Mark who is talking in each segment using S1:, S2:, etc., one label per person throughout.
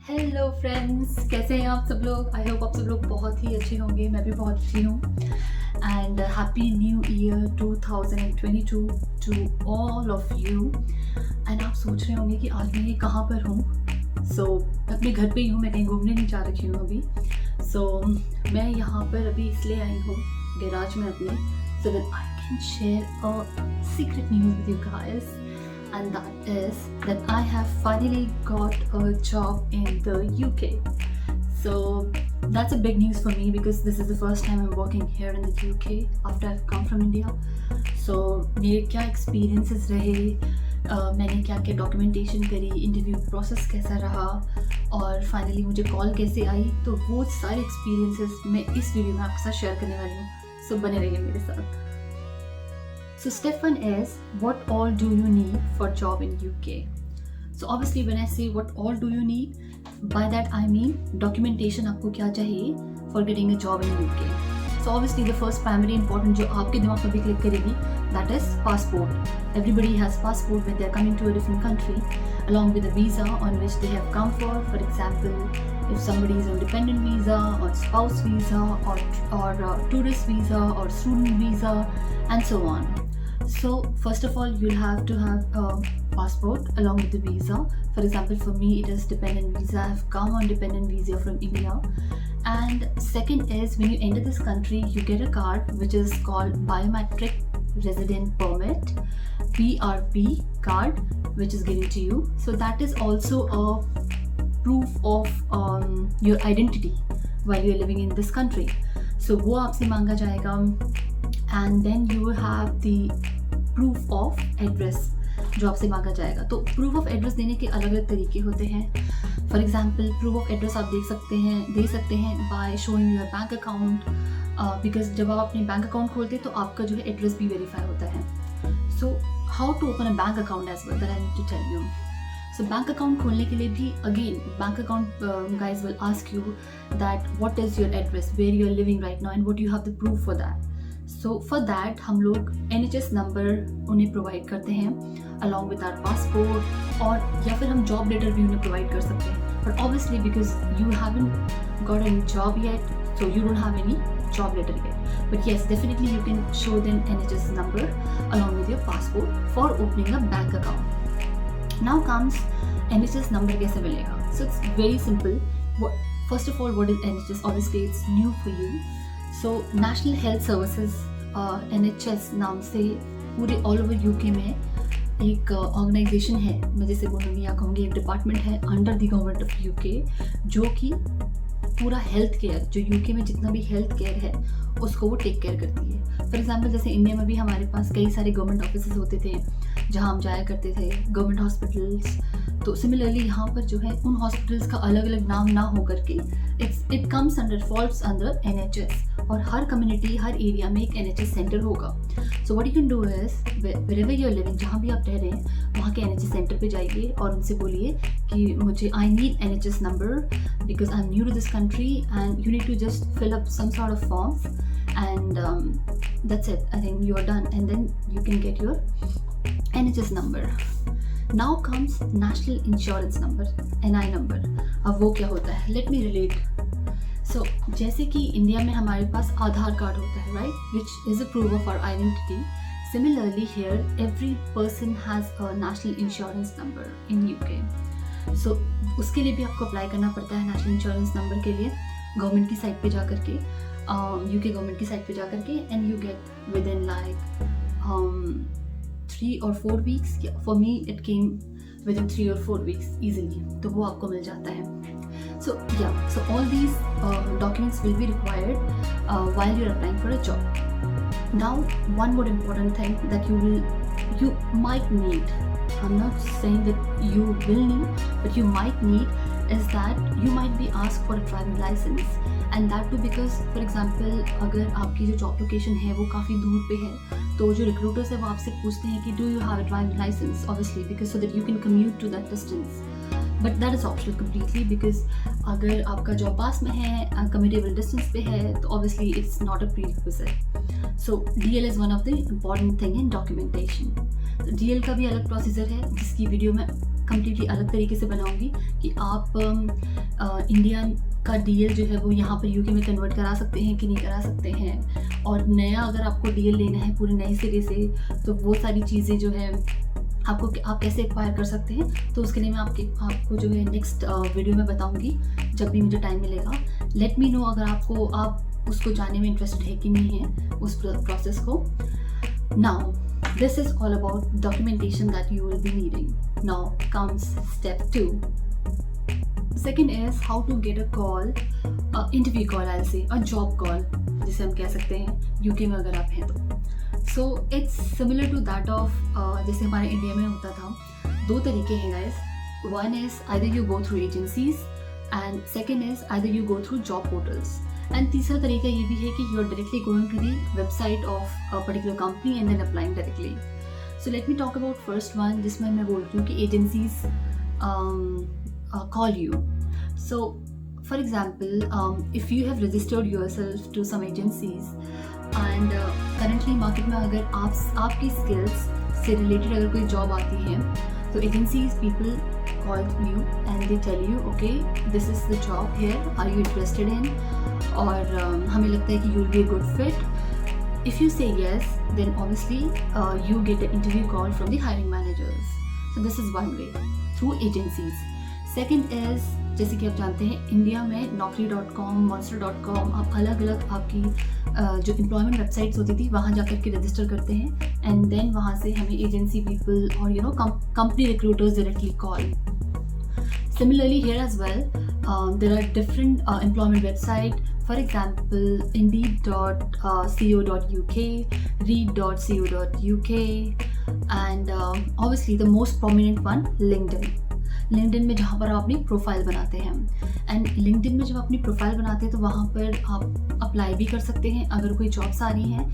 S1: Hello friends, कैसे हैं आप सब लोग। आई होप आप सब लोग बहुत ही अच्छे होंगे। मैं भी बहुत अच्छी हूँ। And happy new year 2022 to all of you. And आप सोच रहे होंगे कि आज मैं ये कहाँ पर हूँ। मैं अपने घर पे ही हूँ, मैं कहीं घूमने नहीं जा रखी हूँ अभी। मैं यहाँ पर अभी इसलिए आई हूँ गैराज में अपने, so that I can share a secret news with you guys. And that is that I have finally got a job in the UK. So that's a big news for me because this is the first time I'm working here in the UK after I've come from India. So मेरे क्या experiences रहे, मैंने क्या क्या documentation करी, interview process कैसा रहा और finally मुझे call कैसे आई, तो वो सारे experiences मैं इस वीडियो में आपके साथ share करने वाली हूँ. So बने रहिए मेरे साथ. So step 1 is what all do you need for job in UK? So obviously when I say what all do you need, by that I mean documentation आपको क्या चाहिए for getting a job in UK. So obviously the first primary important जो आपके दिमाग पर भी click करेगी, that is passport. Everybody has passport when they are coming to a different country, along with a visa on which they have come for. For example, if somebody is on dependent visa or spouse visa or tourist visa or student visa and so on. So first of all, you'll have to have a passport along with the visa. For example, for me it is dependent visa. I've come on dependent visa from India. And second is when you enter this country, you get a card which is called Biometric Resident Permit, BRP card, which is given to you. So that is also a proof of your identity while you're living in this country. So वो आपसे मांगा जाएगा. And then you will have the proof of address जो आपसे मांगा जाएगा. तो proof of address देने के अलग अलग तरीके होते हैं. For example, proof of address आप दे सकते हैं by showing your bank account, because जब आप अपने बैंक अकाउंट खोलते हैं तो आपका जो है एड्रेस भी वेरीफाई होता है. So how to open a bank account as well, that I need to tell you. So bank account खोलने के लिए भी again bank account guys will ask you that what is your address, where you are living right now and what you have the proof for that. So for that हम लोग NHS number उन्हें provide करते हैं along with our passport, और या फिर हम job letter भी उन्हें प्रोवाइड कर सकते हैं. But obviously because you haven't got any job yet, so you don't have any job letter yet. But yes, definitely you can show them NHS number along with your passport for opening a bank account. Now comes NHS number कैसे मिलेगा. So it's very simple. First of all, what is NHS? Obviously it's new for you. So national health services NHS नाम से पूरे all over UK में एक organisation है. मैं जैसे बोलूँगी या कहूँगी एक डिपार्टमेंट है under the government of UK, जो कि पूरा हेल्थ केयर, जो यूके में जितना भी हेल्थ केयर है उसको वो टेक केयर करती है. फॉर एग्जांपल जैसे इंडिया में भी हमारे पास कई सारे गवर्नमेंट ऑफिसेज होते थे जहाँ हम जाया करते थे, गवर्नमेंट हॉस्पिटल्स. तो सिमिलरली यहाँ पर जो है उन हॉस्पिटल्स का अलग अलग नाम ना हो करके it comes under falls under NHS, और हर कम्युनिटी हर एरिया में एक NHS सेंटर होगा. So what you can do is wherever you are living, जहाँ भी आप रह रहे हैं वहाँ के NHS सेंटर पे जाइए और उनसे बोलिए कि मुझे I need NHS number because I am new to this country and you need to just fill up some sort of forms and that's it. I think you are done and then you can get your NHS number. Now comes national insurance number, NI number. अब वो क्या होता है, let me relate. So जैसे कि India में हमारे पास आधार card होता है, right, which is a proof of our identity. Similarly here every person has a national insurance number in UK. So उसके लिए भी आपको अप्लाई करना पड़ता है नेशनल इंश्योरेंस नंबर के लिए गवर्नमेंट की साइट पे जा करके, यूके गवर्नमेंट की साइट पे जा करके, and you get with in like 3 or 4 weeks. For me it came with in 3 or 4 weeks easily, तो वो आपको मिल जाता है. So all these documents will be required while you're applying for a job. Now one more important thing that you might need, I'm not saying that you will need, but you might need, is that you might be asked for a driving license. And that too because for example अगर आपकी जो job location है वो काफ़ी दूर पे है, तो जो रिक्रूटर्स है वो आपसे पूछते हैं कि do you have a driving licence, obviously because so that you can commute to that distance. But that is optional completely, because अगर आपका जॉब पास में है, कम्यूटेबल डिस्टेंस पे है, तो obviously it's not a prerequisite. So DL is one of the important thing in documentation. DL का भी अलग प्रोसीजर है जिसकी वीडियो मैं कम्प्लीटली अलग तरीके से बनाऊंगी कि आप इंडिया का डीएल जो है वो यहाँ पर यूके में कन्वर्ट करा सकते हैं कि नहीं करा सकते हैं, और नया अगर आपको डीएल लेना है पूरे नए सिरे से तो वो सारी चीज़ें जो है आपको आप कैसे एक्वायर कर सकते हैं। तो उसके लिए मैं आपको जो है नेक्स्ट वीडियो में बताऊंगी जब भी मुझे टाइम मिलेगा। लेट मी नो अगर आप उसको जानने में इंटरेस्टेड है कि नहीं है उस प्रोसेस को। Now this is all about documentation that you will be needing. Now comes step 2. Second is how to get a call, interview call I'll say, a job call जिसे हम कह सकते हैं यूके में अगर आप हैं तो। So it's similar to that of जैसे हमारे इंडिया में होता था। दो तरीके हैं guys. One is either you go through agencies and second is either you go through job portals. And तीसरा तरीका ये भी है कि you are directly going to the website of a particular company and then applying directly. So let me talk about first one, जिसमें मैं बोलती हूँ कि agencies call you. So for example if you have registered yourself to some agencies and currently market में अगर आपकी skills से related अगर कोई जॉब आती है तो agencies people call you and they tell you okay this is the job here, are you interested in, और हमें लगता है कि you will be a good fit. If you say yes then obviously you get an interview call from the hiring managers. So this is one way through agencies. Second is जैसे कि आप जानते हैं इंडिया में naukri.com, monster.com आप अलग अलग आपकी जो एम्प्लॉयमेंट वेबसाइट्स होती थी वहाँ जाकर के रजिस्टर करते हैं एंड देन वहाँ से हमें एजेंसी पीपल और you know company recruiters directly call. Similarly here as well, there are different employment website, for example indeed.co.uk, read.co.uk and obviously the most prominent one LinkedIn में जहाँ पर आप अपनी प्रोफाइल बनाते हैं। एंड LinkedIn में जब अपनी प्रोफाइल बनाते हैं तो वहाँ पर आप अप्लाई भी कर सकते हैं अगर कोई जॉब्स आ रही हैं,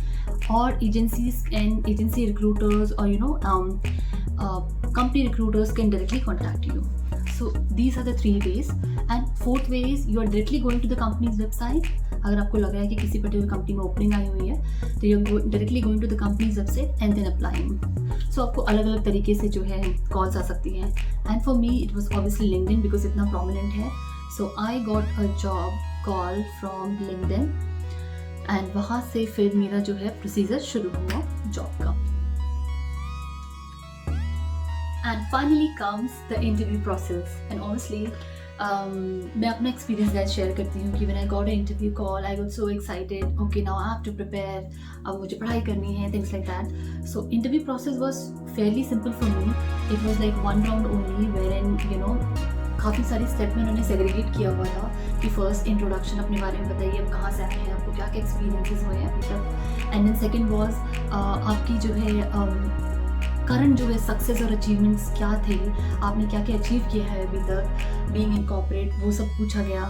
S1: और एजेंसीज एंड एजेंसी रिक्रूटर्स और you know company recruiters can directly contact you. So these are the 3 ways. And fourth way is you are directly going to the company's website. अगर आपको लग रहा है कि किसी पर्टिकुलर कंपनी में opening आई हुई है तो you are directly going to the company's website and then applying. So आपको अलग अलग तरीके से जो है कॉल्स आ सकती हैं। And for me it was obviously LinkedIn because इतना प्रोमिनेंट है। So I got a job call from LinkedIn and वहाँ से फिर मेरा जो है प्रोसीजर शुरू हुआ जॉब का। And finally comes the interview process. And honestly, मैं अपना एक्सपीरियंस गाइस शेयर करती हूँ कि when I got an interview call, I got so excited. Okay, now I have to prepare. अब मुझे पढ़ाई करनी है, things like that. So interview process was fairly simple for me. It was like one round only, wherein you know काफ़ी सारी step में उन्होंने segregate किया हुआ था कि फर्स्ट इंट्रोडक्शन अपने बारे में बताइए, आप कहाँ से आए हैं, आपको क्या क्या एक्सपीरियंसेस हुए हैं अभी तक, एंड देन सेकेंड वॉज आपकी जो है करंट जो है सक्सेस और अचीवमेंट्स क्या थे, आपने क्या क्या अचीव किया है अभी तक बीइंग इन कॉर्पोरेट, वो सब पूछा गया।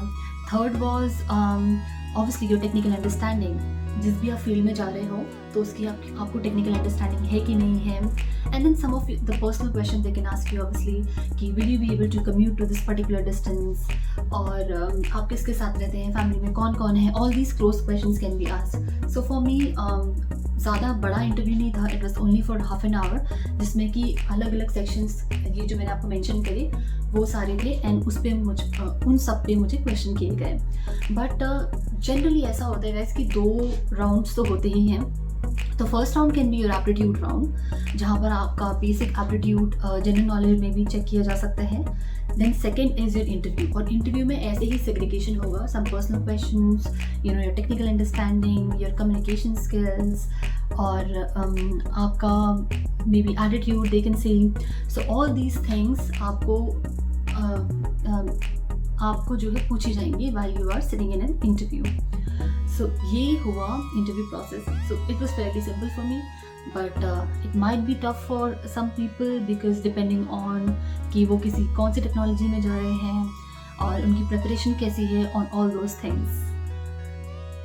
S1: Third was obviously your technical understanding, जिस भी आप फील्ड में जा रहे हो तो उसकी आपको टेक्निकल अंडरस्टैंडिंग है कि नहीं है। And then some of the personal question they can ask you obviously कि will you be able to commute to this particular distance, और आप किसके साथ रहते हैं, फैमिली में कौन कौन है, all these close questions can be asked. So for me ज़्यादा बड़ा इंटरव्यू नहीं था, it was only for half an hour, जिसमें कि अलग अलग सेक्शंस ये जो मैंने आपको मेंशन करे वो सारे थे एंड उस पर उन सब पे मुझे क्वेश्चन किए गए। बट जनरली ऐसा होता है गाइस कि 2 राउंड्स तो होते ही हैं। तो first round can be your aptitude round, जहाँ पर आपका बेसिक एप्टीट्यूड जनरल नॉलेज में भी चेक किया जा सकता है। Then second is your interview, और इंटरव्यू में ऐसे ही सेग्रीगेशन होगा, some personal questions, you know your technical understanding, your communication skills, और आपका maybe attitude they can say. So all these things आपको जो है पूछी जाएंगी while you are sitting in an interview. So ये हुआ interview process. So it was very simple for me, but it might be tough for some people because depending on कि वो कौन सी टेक्नोलॉजी में जा रहे हैं और उनकी प्रिपरेशन कैसी है on all those things.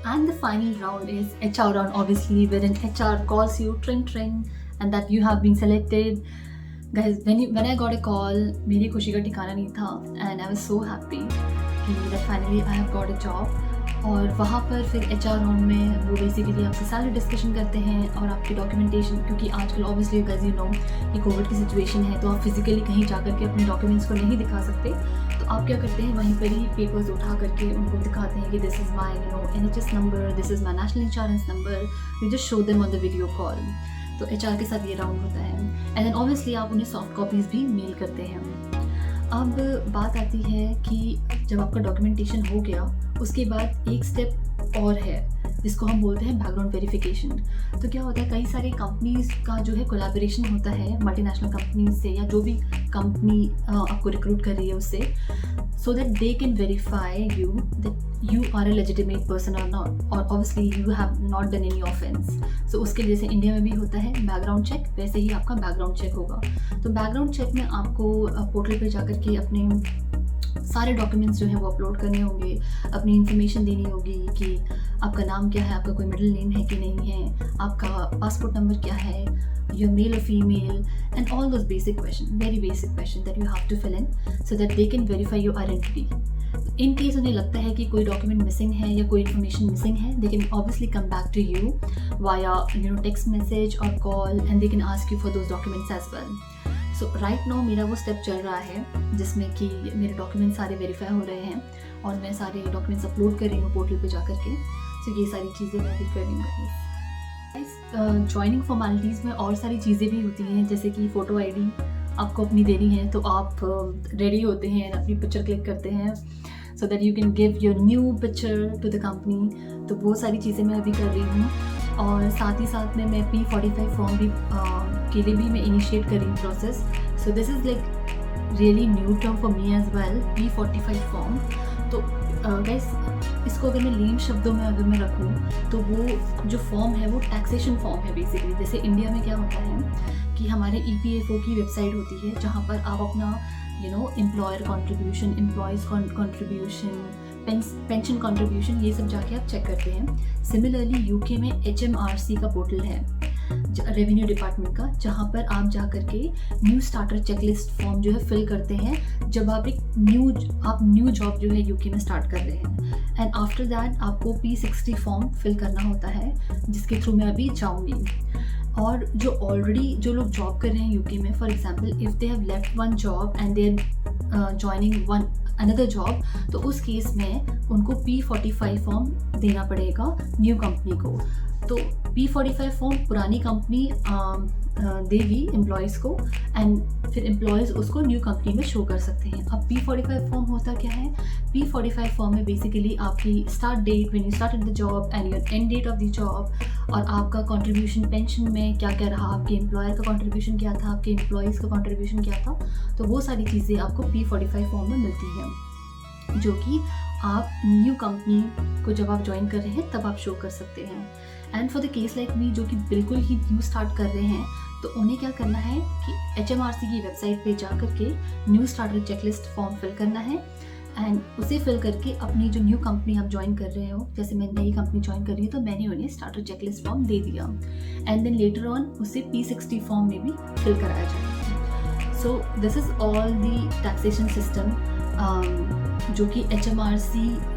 S1: And the final round is HR round, obviously, wherein HR calls you, tring, and that you have been selected. Guys, when I got a call, मेरी खुशी का ठिकाना नहीं था, and I was so happy that finally I have got a job. और वहाँ पर फिर HR राउंड में वो बेसिकली आपसे सैलरी डिस्कशन करते हैं और आपकी डॉक्यूमेंटेशन, क्योंकि आजकल ऑब्वियसली एज यू नो ये कोविड की सिचुएशन है तो आप फिजिकली कहीं जा करके अपने डॉक्यूमेंट्स को नहीं दिखा सकते, तो आप क्या करते हैं वहीं पर ही पेपर्स उठा करके उनको दिखाते हैं कि this is my NHS number, this is my national insurance number, you just show them on the video call. तो HR के साथ ये राउंड होता है एंड देन ऑब्वियसली आप उन्हें सॉफ्ट कॉपीज़ भी मेल करते हैं। अब बात आती है कि जब आपका डॉक्यूमेंटेशन हो गया उसके बाद एक स्टेप और है जिसको हम बोलते हैं बैकग्राउंड वेरिफिकेशन। तो क्या होता है, कई सारे कंपनीज का जो है कोलैबोरेशन होता है मल्टीनेशनल कंपनीज से या जो भी कंपनी आपको रिक्रूट कर रही है उससे, so that they can verify you that you are a legitimate person और नॉट, और obviously you have not done any offence. So उसके जैसे इंडिया में भी होता है बैकग्राउंड चेक, वैसे ही आपका बैकग्राउंड चेक होगा। तो बैकग्राउंड चेक में आपको पोर्टल पे जाकर के अपने सारे डॉक्यूमेंट्स जो हैं वो अपलोड करने होंगे, अपनी इन्फॉर्मेशन देनी होगी कि आपका नाम क्या है, आपका कोई मिडिल नेम है कि नहीं है, आपका पासपोर्ट नंबर क्या है, योर मेल और female, and all those basic question, very basic question that you have to fill in so that they can verify your identity. In case उन्हें लगता है कि कोई डॉक्यूमेंट मिसिंग है या कोई इन्फॉर्मेशन मिसिंग है, they can obviously come back to you via text message और call and they can ask you for those documents as well. So right now मेरा वो स्टेप चल रहा है जिसमें कि मेरे डॉक्यूमेंट्स सारे वेरीफाई हो रहे हैं और मैं सारे डॉक्यूमेंट्स अपलोड कर रही हूँ पोर्टल पे जाकर के। सो ये सारी चीज़ें मैं भी कर रही हूँ। ज्वाइनिंग फॉर्मेलिटीज़ में और सारी चीज़ें भी होती हैं, जैसे कि फ़ोटो ID आपको अपनी देनी है, तो आप रेडी होते हैं, अपनी पिक्चर क्लिक करते हैं so that you can give your new picture to the company. तो वो सारी चीज़ें मैं अभी कर रही हूँ और साथ ही साथ में मैं P45 फॉर्म भी के लिए भी मैं इनिशिएट कर रही हूँ process. So this is like really new term for me as well, P45 form. तो गाइस इसको अगर मैं लेम शब्दों में अगर मैं रखूँ तो वो जो फॉर्म है वो टैक्सेशन फॉर्म है बेसिकली। जैसे इंडिया में क्या होता है कि हमारे EPFO की वेबसाइट होती है जहाँ पर आप अपना employer contribution, employees contribution, pension contribution, ये सब जाके आप चेक करते हैं। सिमिलरली यूके में HMRC का पोर्टल है रेवेन्यू डिपार्टमेंट का, जहाँ पर आप जा करके न्यू स्टार्टर चेकलिस्ट फॉर्म जो है फिल करते हैं जब आप एक न्यू जॉब जो है यूके में स्टार्ट कर रहे हैं। एंड आफ्टर दैट आपको P60 फॉर्म फिल करना होता है जिसके थ्रू मैं अभी जाऊँगी। और जो ऑलरेडी जो लोग जॉब कर रहे हैं यूके में, for example if they have left one job and they are joining another job, तो उस केस में उनको P45 फॉर्म देना पड़ेगा न्यू कंपनी को। तो P45 फॉर्म पुरानी कंपनी देगी एम्प्लॉयज़ को एंड फिर एम्प्लॉयज़ उसको न्यू कंपनी में शो कर सकते हैं। अब P45 फॉर्म होता क्या है? P45 फॉर्म में बेसिकली आपकी start date when you started the job and your end date of the job, और आपका कंट्रीब्यूशन पेंशन में क्या क्या रहा, आपके एम्प्लॉयर का कंट्रीब्यूशन क्या था, आपके एम्प्लॉयज़ का कंट्रीब्यूशन क्या था, तो वो सारी चीज़ें आपको P45 फॉर्म में मिलती हैं जो कि आप न्यू कंपनी को जब आप ज्वाइन कर रहे हैं तब आप शो कर सकते हैं। And for the case like me जो कि बिल्कुल ही न्यू स्टार्ट कर रहे हैं, तो उन्हें क्या करना है कि HMRC की वेबसाइट पे जा करके new starter checklist form fill करना है एंड उसे फिल करके अपनी जो न्यू कंपनी आप ज्वाइन कर रहे हो, जैसे मैं नई कंपनी ज्वाइन कर रही हूँ तो मैंने उन्हें स्टार्टर चेकलिस्ट फॉर्म दे दिया एंड देन लेटर ऑन उसे P60 फॉर्म में भी फिल कराया जाएगा। सो this is all the taxation system जो कि HMRC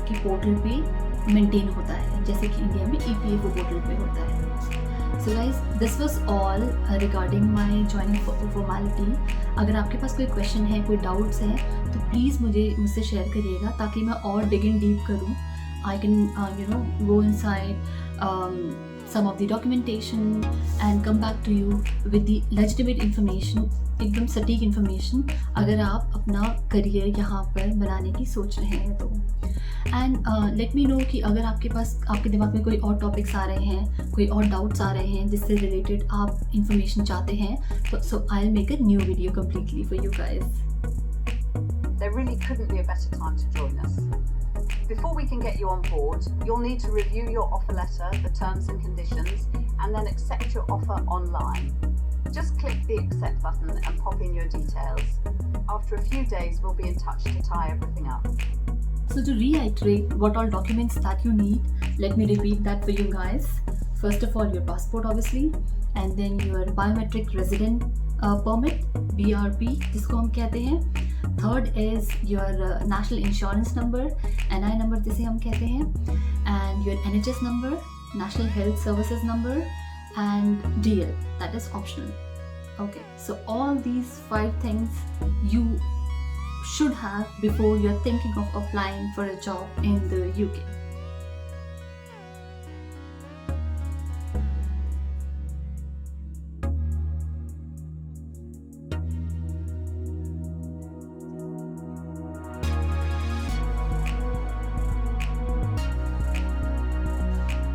S1: की पोर्टल पे मेंटेन होता है, जैसे कि इंडिया में EPFO पोर्टल पे होता है। So guys this was all regarding my joining formality. अगर आपके पास कोई क्वेश्चन है, कोई डाउट्स हैं, तो प्लीज़ मुझसे शेयर करिएगा ताकि मैं और डिग इन डीप करूँ। I can go inside some of the documentation and come back to you with the legitimate information, एकदम सटीक इन्फॉर्मेशन, अगर आप अपना करियर यहाँ पर बनाने की सोच रहे हैं तो। एंड लेट मी नो कि अगर आपके दिमाग में कोई और टॉपिक्स आ रहे हैं, कोई और डाउट्स आ रहे हैं जिससे रिलेटेड आप इंफॉर्मेशन चाहते हैं, तो so I will make a new video completely for you guys.
S2: There really couldn't be a better time to join us. Before we can get you on board, you'll need to review your offer letter, the terms and conditions, and then accept your offer online. Just click the accept button and pop in your details. After a few days, we'll be in touch to tie everything up.
S1: So to reiterate what all documents that you need, let me repeat that for you guys. First of all, your passport obviously, and then your biometric resident permit, BRP जिसको हम कहते हैं। Third is your national insurance number, NI number जिसे हम कहते हैं। and your NHS number, National Health Services number, and DL, that is optional. Okay, so all these 5 things you should have before you're thinking of applying for a job in the UK.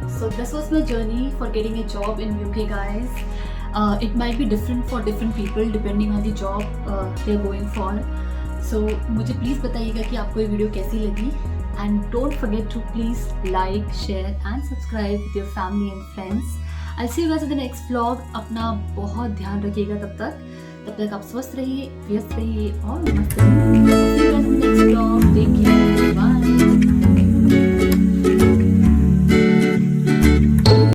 S1: So this was my journey for getting a job in UK, guys. It might be different for different people depending on the job they're going for. So मुझे please बताइएगा कि आपको ये video कैसी लगी, and don't forget to please like, share and subscribe with your family and friends. I'll see you guys in the next vlog. अपना बहुत ध्यान रखिएगा तब तक आप स्वस्थ रहिए, व्यस्त रहिए और मस्त रहिए. See you guys in the next vlog. Take care.